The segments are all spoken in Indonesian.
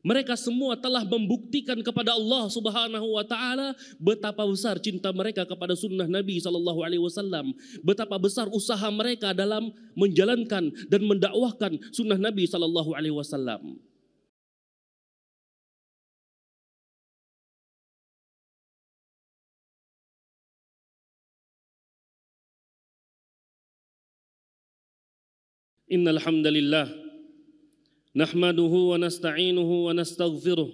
Mereka semua telah membuktikan kepada Allah Subhanahu wa taala betapa besar cinta mereka kepada sunnah Nabi sallallahu alaihi wasallam, betapa besar usaha mereka dalam menjalankan dan mendakwahkan sunnah Nabi sallallahu alaihi wasallam. Innal hamdalillah nahmaduhu wa nasta'inuhu wa nastaghfiruh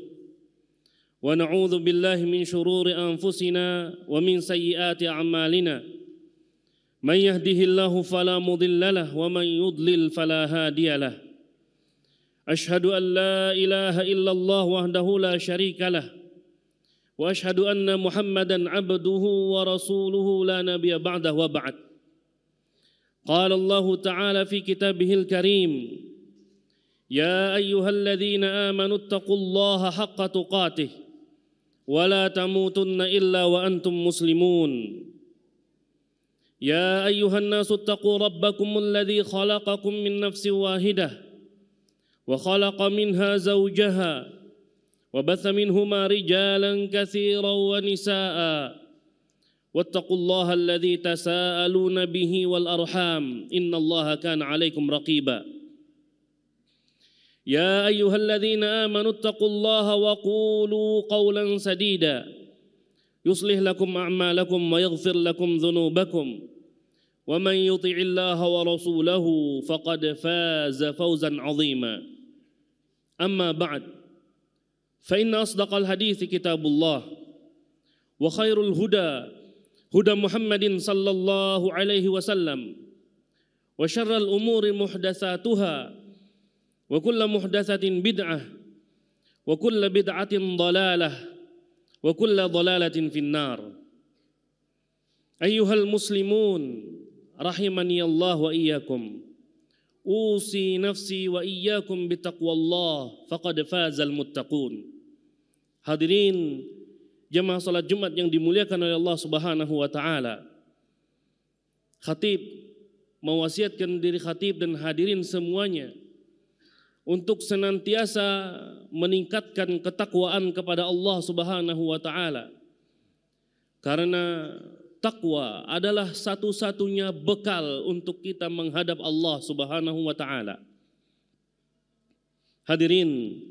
wa na'udzu billahi min shururi anfusina wa min sayyiati a'malina. Man yahdihillahu fala mudilla lahu wa man yudlil fala hadiya lahu. Ashhadu an la ilaha illallah wahdahu la syarika lahu wa ashhadu anna Muhammadan 'abduhu wa rasuluhu la nabiyya ba'dahu wa ba'd. Qala Allah ta'ala fi kitabihil karim, ya ayyuhalladzina amanu taqullaha haqqa tuqatih wa la tamutunna illa wa antum muslimun. Ya ayyuhan nasu taqu rabbakumul ladzi khalaqakum min nafsin wahidah wa khalaqa minha zawjaha wa batha minhuma rijalan katsiran wa nisaa'a wattaqullaha alladzi tasaaluna bihi wal arham innallaha kana 'alaikum raqiba. Ya ayyuhalladzina amanu taqullaha wa qulu qawlan sadida yuslih lakum a'malakum wa yaghfir lakum dhunubakum wa man yuti'illaha wa rasulahu faqad faza fawzan 'azima. Amma ba'd, fa inna asdaqal hadithi kitabullah wa khairul huda huda Muhammadin sallallahu alaihi wasallam wa syarral umuri muhdatsatuha wa kullu muhdatsatin bid'ah wa kullu bid'atin dhalalah wa kullu dhalalatin finnar. Ayyuhal muslimun rahimani Allah wa iyyakum, usi nafsi wa iyyakum bitaqwallah faqad fazal muttaqun. Hadirin jemaah salat Jumat yang dimuliakan oleh Allah Subhanahu wa taala, khatib mewasiatkan diri khatib dan hadirin semuanya untuk senantiasa meningkatkan ketakwaan kepada Allah Subhanahu wa taala. Karena takwa adalah satu-satunya bekal untuk kita menghadap Allah Subhanahu wa taala. Hadirin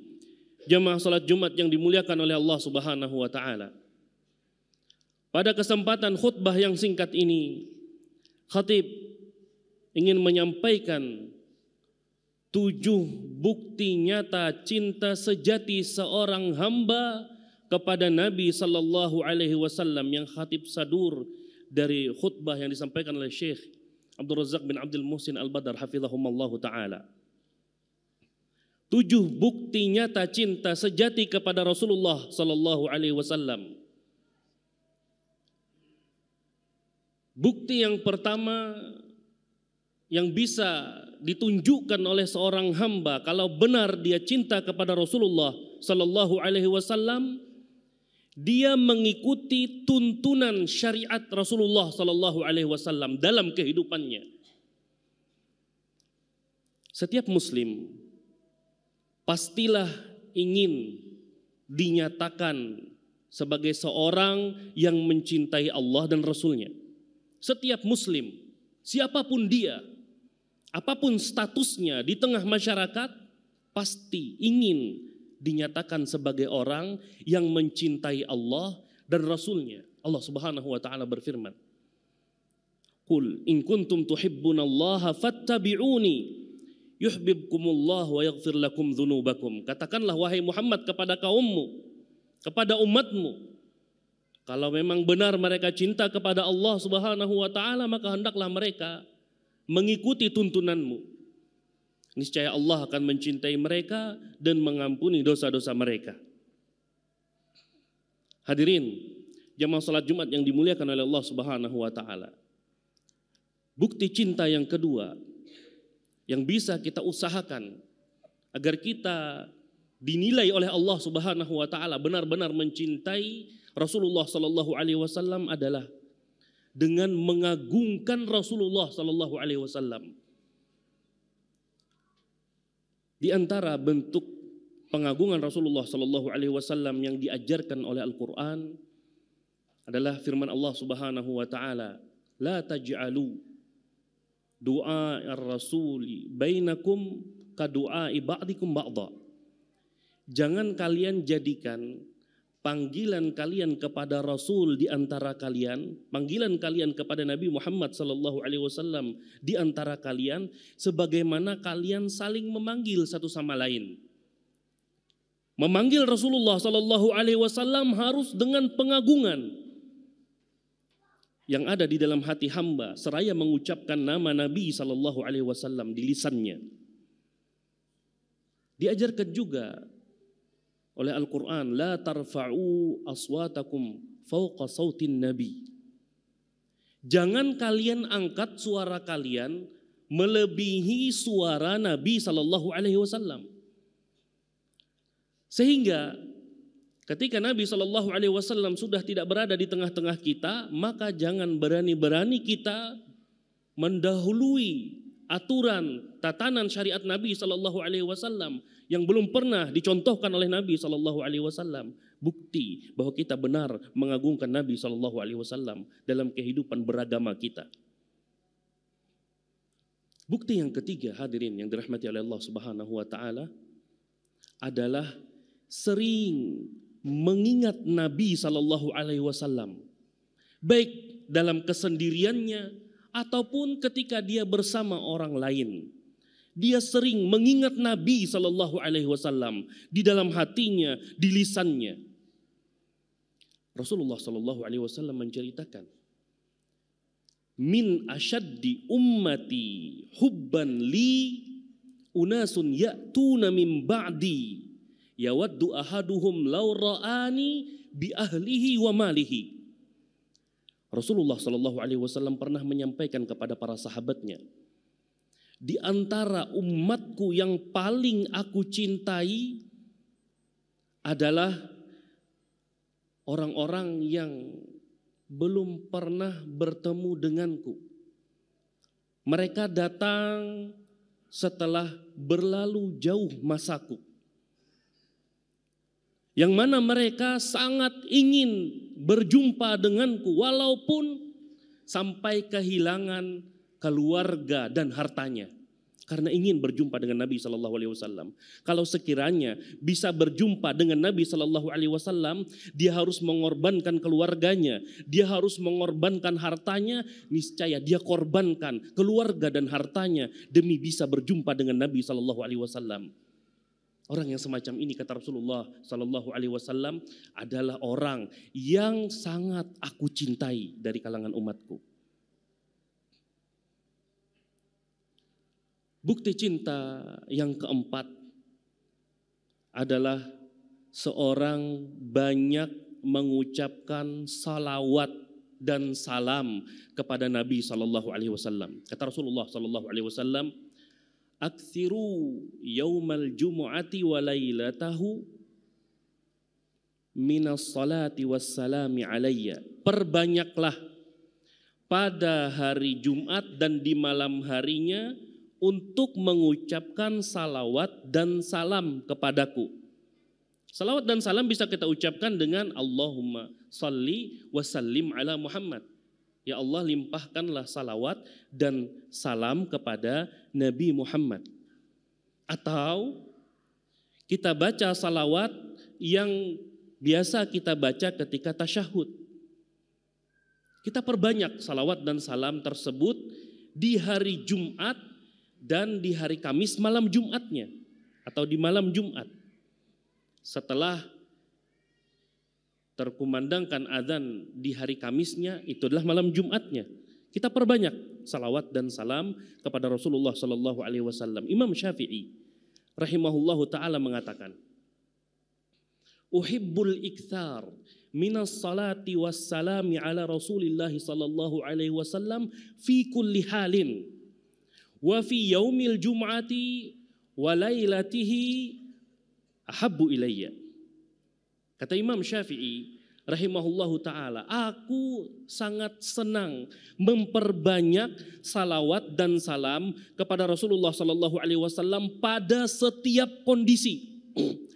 jemaah salat Jumat yang dimuliakan oleh Allah Subhanahu wa taala. Pada kesempatan khutbah yang singkat ini, khatib ingin menyampaikan 7 bukti nyata cinta sejati seorang hamba kepada Nabi sallallahu alaihi wasallam yang khatib sadur dari khutbah yang disampaikan oleh Syekh Abdul Razak bin Abdul Muhsin Al-Badar hafizahumallahu taala. 7 bukti nyata cinta sejati kepada Rasulullah sallallahu alaihi wasallam. Bukti yang pertama yang bisa ditunjukkan oleh seorang hamba kalau benar dia cinta kepada Rasulullah sallallahu alaihi wasallam, dia mengikuti tuntunan syariat Rasulullah sallallahu alaihi wasallam dalam kehidupannya. Setiap muslim pastilah ingin dinyatakan sebagai seorang yang mencintai Allah dan Rasulnya. Setiap muslim, siapapun dia, apapun statusnya di tengah masyarakat, pasti ingin dinyatakan sebagai orang yang mencintai Allah dan Rasulnya. Allah Subhanahu wa taala berfirman, "Qul in kuntum tuhibbunallaha fattabi'uni yuhibbukumullah wa yaghfir lakum dzunubakum." Katakanlah wahai Muhammad kepada kaummu, kepada umatmu, kalau memang benar mereka cinta kepada Allah Subhanahu wa taala, maka hendaklah mereka mengikuti tuntunanmu. Niscaya Allah akan mencintai mereka dan mengampuni dosa-dosa mereka. Hadirin jamaah salat Jumat yang dimuliakan oleh Allah Subhanahu wa taala. Bukti cinta yang kedua yang bisa kita usahakan agar kita dinilai oleh Allah Subhanahu wa taala benar-benar mencintai Rasulullah sallallahu alaihi wasallam adalah dengan mengagungkan Rasulullah sallallahu alaihi wasallam. Di antara bentuk pengagungan Rasulullah sallallahu alaihi wasallam yang diajarkan oleh Al-Qur'an adalah firman Allah Subhanahu wa taala, "La taj'alu du'a ar-rasuli bainakum ka du'ai ba'dikum ba'dha." Jangan kalian jadikan panggilan kalian kepada Rasul di antara kalian, panggilan kalian kepada Nabi Muhammad sallallahu alaihi wasallam di antara kalian sebagaimana kalian saling memanggil satu sama lain. Memanggil Rasulullah sallallahu alaihi wasallam harus dengan pengagungan yang ada di dalam hati hamba seraya mengucapkan nama Nabi sallallahu alaihi wasallam di lisannya. Diajarkan juga oleh Al-Quran, la tarfa'u aswatakum fawqa sautin nabi. Jangan kalian angkat suara kalian melebihi suara Nabi sallallahu alaihi wasallam. Sehingga ketika Nabi sallallahu alaihi wasallam sudah tidak berada di tengah-tengah kita, maka jangan berani-berani kita mendahului aturan tatanan syariat Nabi sallallahu alaihi wasallam yang belum pernah dicontohkan oleh Nabi sallallahu alaihi wasallam. Bukti bahwa kita benar mengagungkan Nabi sallallahu alaihi wasallam dalam kehidupan beragama kita. Bukti yang ketiga, hadirin yang dirahmati oleh Allah Subhanahu wa taala, adalah sering mengingat Nabi sallallahu alaihi wasallam baik dalam kesendiriannya ataupun ketika dia bersama orang lain. Dia sering mengingat Nabi sallallahu alaihi wasallam di dalam hatinya, di lisannya. Rasulullah sallallahu alaihi wasallam menceritakan, "Min asyaddi ummati hubban li unasun ya'tuna min ba'di yawaddu ahaduhum law ra'ani bi ahlihi wa malihi." Rasulullah sallallahu alaihi wasallam pernah menyampaikan kepada para sahabatnya, di antara umatku yang paling aku cintai adalah orang-orang yang belum pernah bertemu denganku. Mereka datang setelah berlalu jauh masaku, yang mana mereka sangat ingin berjumpa denganku walaupun sampai kehilangan keluarga dan hartanya, karena ingin berjumpa dengan Nabi sallallahu alaihi wasallam. Kalau sekiranya bisa berjumpa dengan Nabi sallallahu alaihi wasallam, dia harus mengorbankan keluarganya, dia harus mengorbankan hartanya, niscaya dia korbankan keluarga dan hartanya demi bisa berjumpa dengan Nabi sallallahu alaihi wasallam. Orang yang semacam ini, kata Rasulullah sallallahu alaihi wasallam, adalah orang yang sangat aku cintai dari kalangan umatku. Bukti cinta yang keempat adalah seorang banyak mengucapkan salawat dan salam kepada Nabi sallallahu alaihi wasallam. Kata Rasulullah sallallahu alaihi wasallam, "Aktsiru yaumal jumu'ati wa lailatahu minas salati wassalami alayya." Perbanyaklah pada hari Jumat dan di malam harinya untuk mengucapkan salawat dan salam kepadaku. Salawat dan salam bisa kita ucapkan dengan Allahumma salli wa sallim ala Muhammad. Ya Allah, limpahkanlah salawat dan salam kepada Nabi Muhammad. Atau kita baca salawat yang biasa kita baca ketika tasyahud. Kita perbanyak salawat dan salam tersebut di hari Jumat dan di hari Kamis malam Jumatnya, atau di malam Jumat. Setelah terkumandangkan azan di hari Kamisnya, itu adalah malam Jumatnya. Kita perbanyak salawat dan salam kepada Rasulullah sallallahu alaihi wasallam. Imam Syafi'i rahimahullahu taala mengatakan, "Uhibbul iktsar minas salati wassalami ala Rasulillah sallallahu alaihi wasallam fi kulli halin wa fi yaumil jum'ati wa lailatihi ahabbu ilayya." Kata Imam Syafi'i rahimahullahu ta'ala, aku sangat senang memperbanyak salawat dan salam kepada Rasulullah sallallahu alaihi wasallam pada setiap kondisi.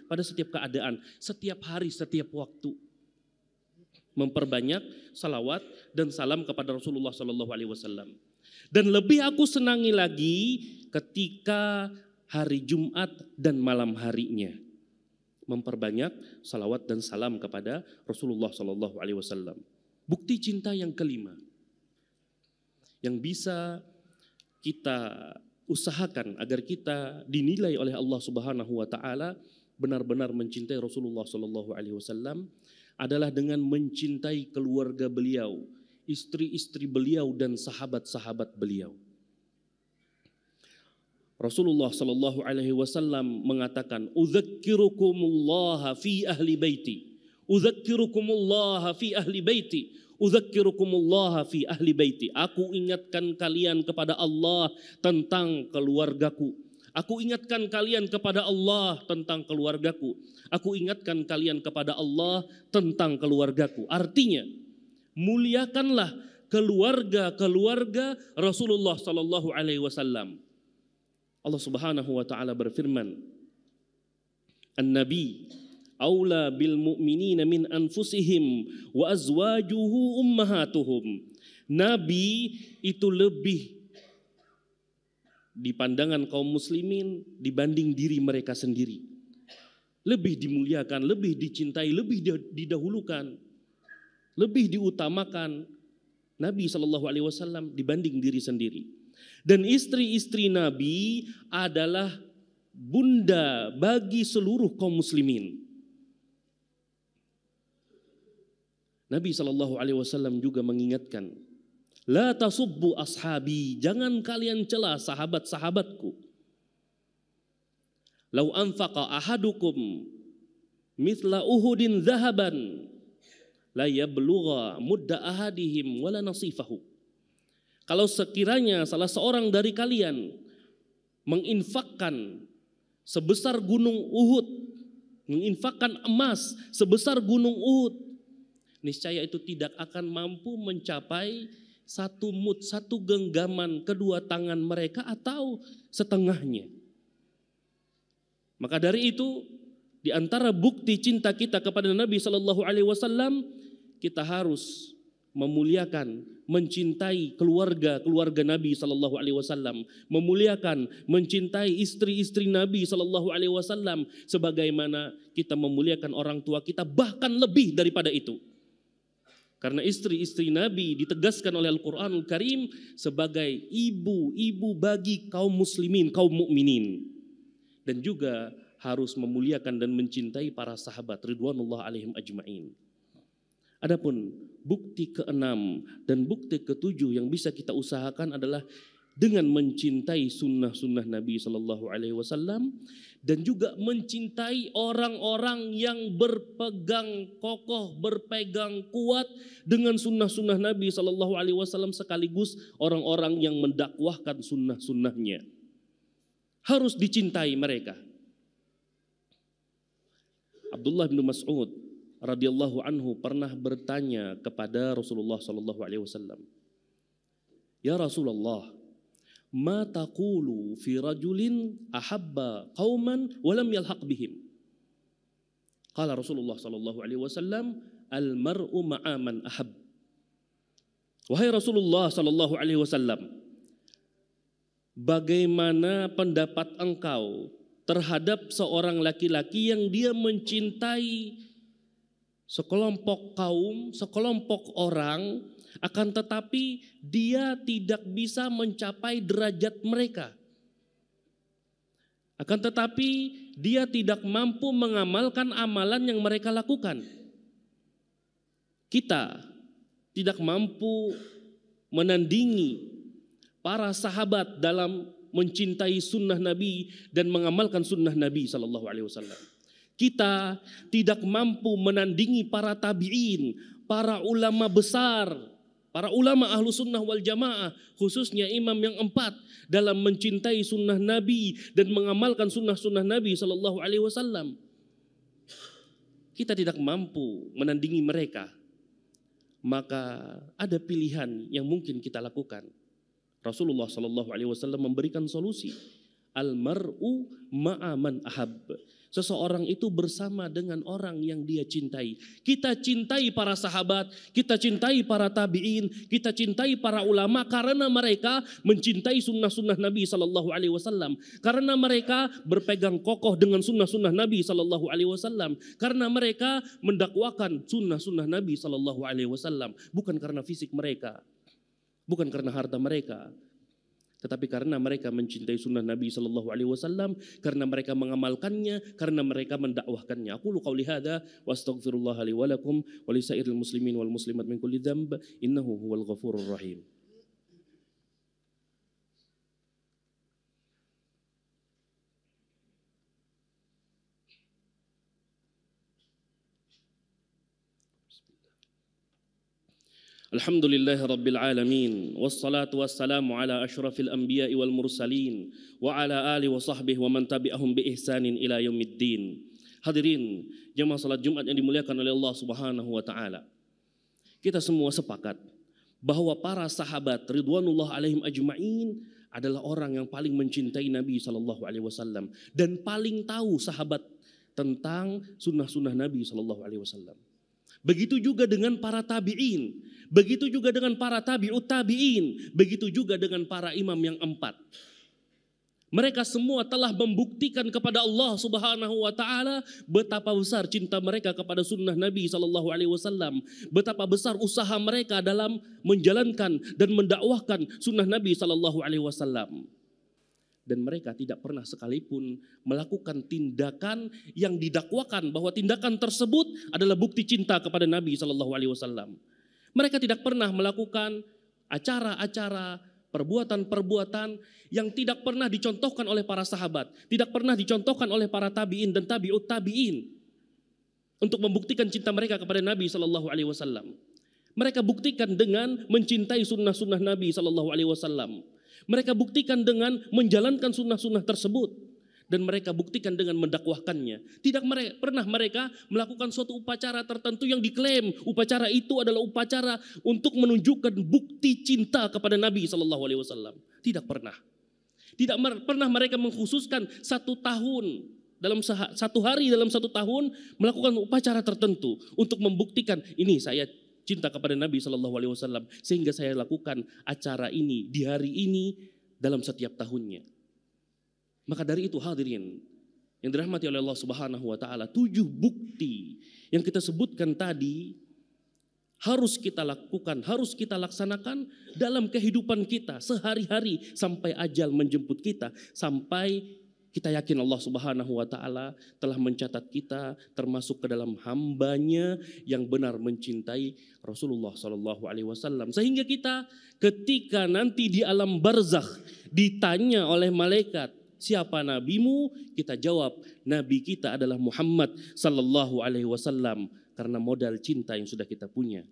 pada setiap keadaan, setiap hari, setiap waktu. Memperbanyak salawat dan salam kepada Rasulullah SAW. Dan lebih aku senangi lagi ketika hari Jumat dan malam harinya. Memperbanyak salawat dan salam kepada Rasulullah SAW. Bukti cinta yang kelima yang bisa kita usahakan agar kita dinilai oleh Allah Subhanahu wa taala benar-benar mencintai Rasulullah SAW adalah dengan mencintai keluarga beliau, istri-istri beliau dan sahabat-sahabat beliau. Rasulullah sallallahu alaihi wasallam mengatakan, "Udzakkirukumullah fi ahli baiti. Udzakkirukumullah fi ahli baiti. Udzakkirukumullah fi ahli baiti." Aku ingatkan kalian kepada Allah tentang keluargaku. Aku ingatkan kalian kepada Allah tentang keluargaku. Aku ingatkan kalian kepada Allah tentang keluargaku. Artinya, muliakanlah keluarga-keluarga Rasulullah sallallahu alaihi wasallam. Allah Subhanahu wa taala berfirman, "An-nabi aula bil mu'minina min anfusihim wa azwajuhu ummahatuhum." Nabi itu lebih di pandangan kaum muslimin dibanding diri mereka sendiri. Lebih dimuliakan, lebih dicintai, lebih didahulukan, lebih diutamakan Nabi SAW dibanding diri sendiri. Dan istri-istri Nabi adalah bunda bagi seluruh kaum muslimin. Nabi SAW juga mengingatkan, "La tasubbu ashabi," jangan kalian cela sahabat-sahabatku. "Lau anfaqa ahadukum mithla Uhudin zahaban la yablugha mudda ahadihim wala nasifahu." Kalau sekiranya salah seorang dari kalian menginfakkan sebesar gunung Uhud, menginfakkan emas sebesar gunung Uhud, niscaya itu tidak akan mampu mencapai satu mud, satu genggaman kedua tangan mereka atau setengahnya. Maka dari itu, di antara bukti cinta kita kepada Nabi Sallallahu Alaihi Wasallam, kita harus memuliakan, mencintai keluarga Nabi Sallallahu Alaihi Wasallam, memuliakan, mencintai istri-istri Nabi Sallallahu Alaihi Wasallam, sebagaimana kita memuliakan orang tua kita, bahkan lebih daripada itu. Karena istri-istri Nabi ditegaskan oleh Al-Quranul Karim sebagai ibu-ibu bagi kaum muslimin, kaum mukminin. Dan juga harus memuliakan dan mencintai para sahabat ridwanullah alaihim ajma'in. Adapun bukti keenam dan bukti ketujuh yang bisa kita usahakan adalah dengan mencintai sunnah-sunnah Nabi Sallallahu Alaihi Wasallam dan juga mencintai orang-orang yang berpegang kokoh, berpegang kuat dengan sunnah-sunnah Nabi Sallallahu Alaihi Wasallam, sekaligus orang-orang yang mendakwahkan sunnah-sunnahnya. Harus dicintai mereka. Abdullah bin Mas'ud radhiyallahu anhu pernah bertanya kepada Rasulullah Sallallahu Alaihi Wasallam, "Ya Rasulullah, ma taqulu fi rajulin ahabba qauman wa lam yalhaq bihim?" Qala Rasulullah sallallahu alaihi wasallam, "Al mar'u ma'a man ahab." Wahai Rasulullah sallallahu alaihi wasallam, bagaimana pendapat engkau terhadap seorang laki-laki yang dia mencintai sekelompok kaum, sekelompok orang, akan tetapi dia tidak bisa mencapai derajat mereka. Akan tetapi dia tidak mampu mengamalkan amalan yang mereka lakukan. Kita tidak mampu menandingi para sahabat dalam mencintai sunnah Nabi dan mengamalkan sunnah Nabi Sallallahu Alaihi Wasallam. Kita tidak mampu menandingi para tabi'in, para ulama besar, para ulama ahlu sunnah wal jamaah, khususnya imam yang 4 dalam mencintai sunnah Nabi dan mengamalkan sunnah-sunnah Nabi Sallallahu Alaihi Wasallam. Kita tidak mampu menandingi mereka. Maka ada pilihan yang mungkin kita lakukan. Rasulullah Sallallahu Alaihi Wasallam memberikan solusi. Al-mar'u ma'a man ahab. Seseorang itu bersama dengan orang yang dia cintai. Kita cintai para sahabat, kita cintai para tabi'in, kita cintai para ulama karena mereka mencintai sunnah-sunnah Nabi SAW. Karena mereka berpegang kokoh dengan sunnah-sunnah Nabi SAW. Karena mereka mendakwakan sunnah-sunnah Nabi SAW. Bukan karena fisik mereka, bukan karena harta mereka, tetapi karena mereka mencintai sunnah Nabi SAW, karena mereka mengamalkannya, karena mereka mendakwahkannya. Aqulu qauli hadza wa astaghfirullah li wa lakum wa lisairil muslimin wal muslimat min kulli dzamb innahu huwal ghafurur rahim. Alhamdulillahi rabbil alamin, wassalatu wassalamu ala asyrafil anbiya'i wal mursalin, wa ala alihi wa sahbihi wa man tabi'ahum bi ihsanin ila yaumiddin. Hadirin jemaah salat Jumat yang dimuliakan oleh Allah Subhanahu wa taala. Kita semua sepakat bahwa para sahabat ridwanullah alaihim ajma'in adalah orang yang paling mencintai Nabi SAW dan paling tahu sahabat tentang sunnah-sunnah Nabi SAW. Begitu juga dengan para tabi'in, begitu juga dengan para tabi'ut tabi'in, begitu juga dengan para imam yang 4. Mereka semua telah membuktikan kepada Allah Subhanahu wa taala betapa besar cinta mereka kepada sunnah Nabi SAW, betapa besar usaha mereka dalam menjalankan dan mendakwahkan sunnah Nabi SAW. Dan mereka tidak pernah sekalipun melakukan tindakan yang didakwakan bahwa tindakan tersebut adalah bukti cinta kepada Nabi SAW. Mereka tidak pernah melakukan acara-acara, perbuatan-perbuatan yang tidak pernah dicontohkan oleh para sahabat, tidak pernah dicontohkan oleh para tabi'in dan tabi'ut tabi'in untuk membuktikan cinta mereka kepada Nabi SAW. Mereka buktikan dengan mencintai sunnah-sunnah Nabi SAW. Mereka buktikan dengan menjalankan sunnah-sunnah tersebut. Dan mereka buktikan dengan mendakwahkannya. Tidak pernah mereka melakukan suatu upacara tertentu yang diklaim upacara itu adalah upacara untuk menunjukkan bukti cinta kepada Nabi SAW. Tidak pernah. Tidak pernah mereka mengkhususkan 1 tahun dalam 1 hari dalam 1 tahun melakukan upacara tertentu untuk membuktikan ini saya cinta kepada Nabi SAW sehingga saya lakukan acara ini di hari ini dalam setiap tahunnya. Maka dari itu hadirin yang dirahmati oleh Allah Subhanahu wa taala, 7 bukti yang kita sebutkan tadi harus kita lakukan, harus kita laksanakan dalam kehidupan kita sehari-hari sampai ajal menjemput kita, sampai kita yakin Allah Subhanahu wa taala telah mencatat kita termasuk ke dalam hambanya yang benar mencintai Rasulullah SAW. Sehingga kita ketika nanti di alam barzakh ditanya oleh malaikat, siapa nabimu? Kita jawab, nabi kita adalah Muhammad SAW, karena modal cinta yang sudah kita punya.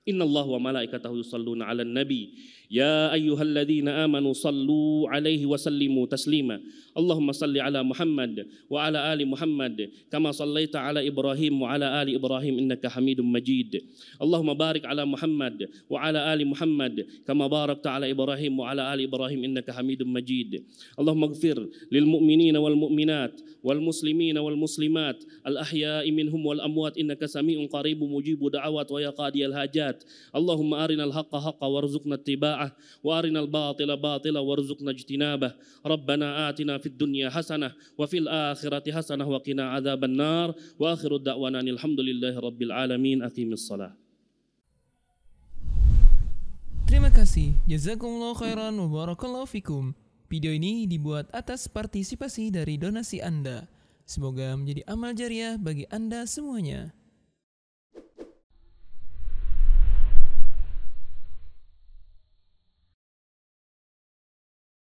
Innallaha wa malaikatahu yusalluna 'alan nabi ya ayyuhalladzina amanu sallu 'alaihi wa sallimu taslima. Allahumma salli 'ala Muhammad wa 'ala ali Muhammad kama sallaita 'ala Ibrahim wa 'ala ali Ibrahim innaka Hamidum Majid. Allahumma barik 'ala Muhammad wa 'ala ali Muhammad kama barakta 'ala Ibrahim wa 'ala ali Ibrahim innaka Hamidum Majid. Allahumma ighfir lil mu'minina wal mu'minat wal muslimina wal muslimat al ahya'i minhum wal amwat innaka sami'un qaribun mujibu da'awat wa ya qadiyal hajat. Allahumma arinal haqqa haqqa warzuqna ittiba'ah wa arinal batila batila warzuqna ijtinabah. Rabbana atina fid dunya hasanah wa fil akhirati hasanah wa qina adzaban nar. Wa akhiru da'wana alhamdulillahi rabbil alamin. Aqimis shalah. Terima kasih. Jazakumullahu khairan wa barakallahu fikum. Video ini dibuat atas partisipasi dari donasi Anda. Semoga menjadi amal jariah bagi Anda semuanya.